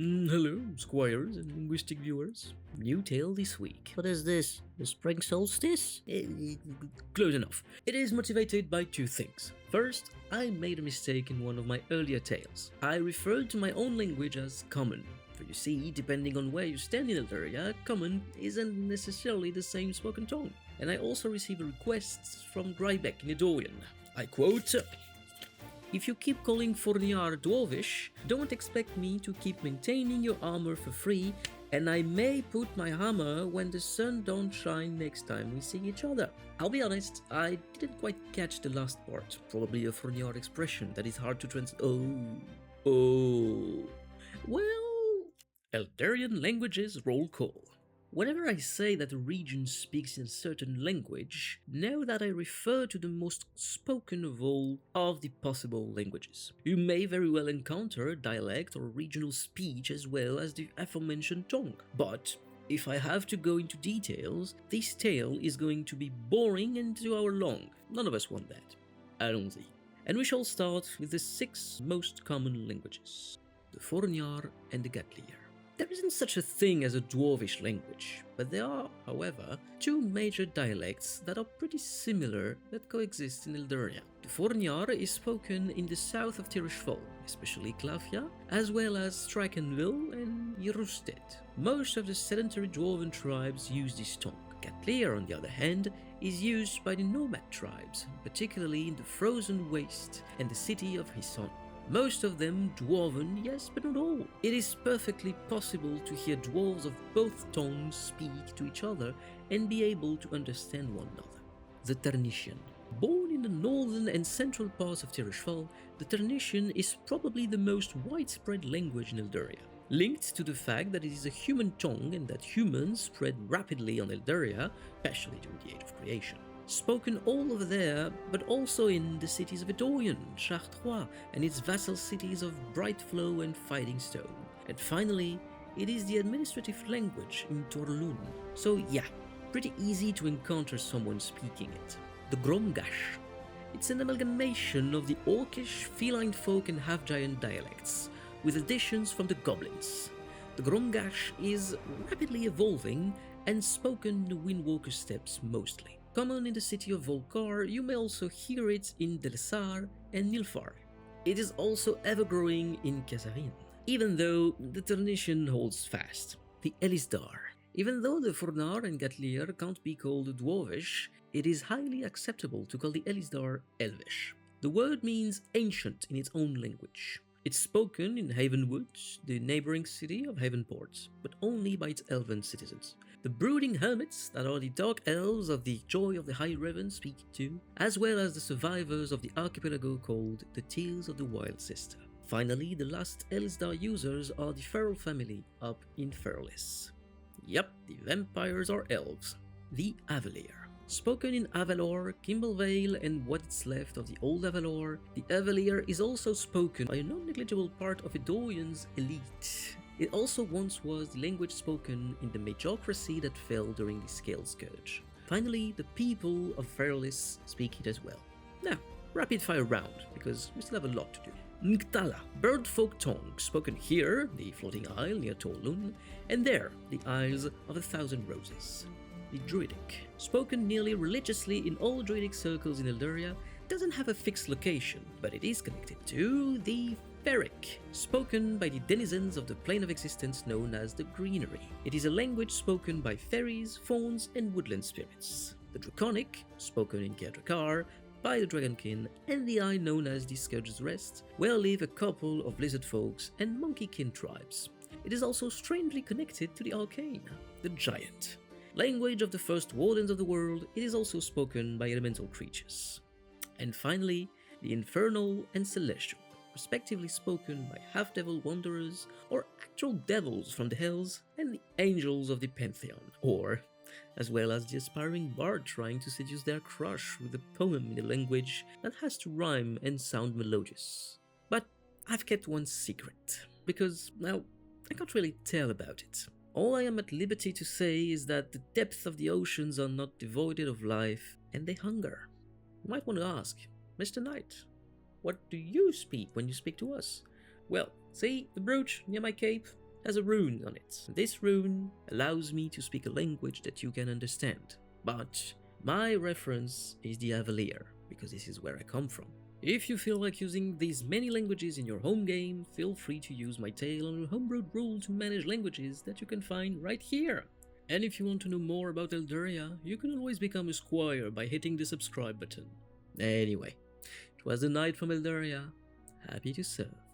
Hello, squires and linguistic viewers. New tale this week. What is this? The spring solstice? Close enough. It is motivated by two things. First, I made a mistake in one of my earlier tales. I referred to my own language as common. For you see, depending on where you stand in Elderia, common isn't necessarily the same spoken tongue. And I also received requests from Drybeck in Edorian. I quote, "If you keep calling Forniar Dwarvish, don't expect me to keep maintaining your armor for free, and I may put my hammer when the sun don't shine next time we see each other." I'll be honest, I didn't quite catch the last part. Probably a Forniar expression that is hard to translate. Well, Eldarian languages roll call. Whenever I say that a region speaks in a certain language, know that I refer to the most spoken of all of the possible languages. You may very well encounter dialect or regional speech as well as the aforementioned tongue. But if I have to go into details, this tale is going to be boring and 2 hours long. None of us want that. Allons-y. And we shall start with the 6 most common languages: the Forniar and the Gatlier. There isn't such a thing as a Dwarvish language, but there are, however, 2 major dialects that are pretty similar that coexist in Elderia. The Forniar is spoken in the south of Tirishfol, especially Klafia, as well as Strakenville and Yerusted. Most of the sedentary Dwarven tribes use this tongue. Gatlier, on the other hand, is used by the nomad tribes, particularly in the frozen waste and the city of Hisson. Most of them Dwarven, yes, but not all. It is perfectly possible to hear dwarves of both tongues speak to each other and be able to understand one another. The Ternician. Born in the northern and central parts of Tirishfal, the Ternician is probably the most widespread language in Elderia. Linked to the fact that it is a human tongue and that humans spread rapidly on Elderia, especially during the Age of Creation. Spoken all over there, but also in the cities of Edorian, Chartreux, and its vassal cities of Brightflow and Fighting Stone. And finally, it is the administrative language in Torlun. So yeah, pretty easy to encounter someone speaking it. The Gromgash. It's an amalgamation of the Orkish, feline folk and half-giant dialects, with additions from the goblins. The Gromgash is rapidly evolving and spoken in the Windwalker steppes mostly. Common in the city of Volcar, you may also hear it in Delessar and Nilfar. It is also ever-growing in Kazarin, even though the Ternician holds fast. The Elisdar. Even though the Fornar and Gatlier can't be called Dwarvish, it is highly acceptable to call the Elisdar Elvish. The word means ancient in its own language. It's spoken in Havenwood, the neighboring city of Havenport, but only by its elven citizens. The brooding hermits, that are the dark elves of the Joy of the High Raven, speak it too, as well as the survivors of the archipelago called the Tales of the Wild Sister. Finally, the last Elisdar users are the Feral family up in Ferlis. Yep, the vampires are elves. The Avalier. Spoken in Avalor, Kimblevale, and what's left of the old Avalor, the Avalier is also spoken by a non-negligible part of Edorian's elite. It also once was the language spoken in the Majocracy that fell during the Scale Scourge. Finally, the people of Ferlis speak it as well. Now, rapid fire round, because we still have a lot to do. Ngtala, birdfolk tongue, spoken here, the floating isle near Torlun, and there, the Isles of a Thousand Roses. The Druidic, spoken nearly religiously in all Druidic circles in Elderia, doesn't have a fixed location, but it is connected to the Ferric, spoken by the denizens of the plane of existence known as the Greenery. It is a language spoken by fairies, fauns, and woodland spirits. The Draconic, spoken in Kerdrakar, by the Dragonkin, and the isle known as the Scourge's Rest, where live a couple of lizard folks and monkeykin tribes. It is also strangely connected to the Arcane, the Giant. Language of the first Wardens of the world, it is also spoken by elemental creatures. And finally, the Infernal and Celestial, respectively spoken by half-devil wanderers or actual devils from the hells and the angels of the Pantheon, or as well as the aspiring bard trying to seduce their crush with a poem in a language that has to rhyme and sound melodious. But I've kept one secret, because, well, I can't really tell about it. All I am at liberty to say is that the depths of the oceans are not devoid of life, and they hunger. You might want to ask, Mr. Knight, what do you speak when you speak to us? Well, see the brooch near my cape? has a rune on it. This rune allows me to speak a language that you can understand, but my reference is the Avalier, because this is where I come from. If you feel like using these many languages in your home game, feel free to use my tale on a homebrewed rule to manage languages that you can find right here. And if you want to know more about Elderia, you can always become a squire by hitting the subscribe button. Anyway, it was the Knight from Elderia. Happy to serve.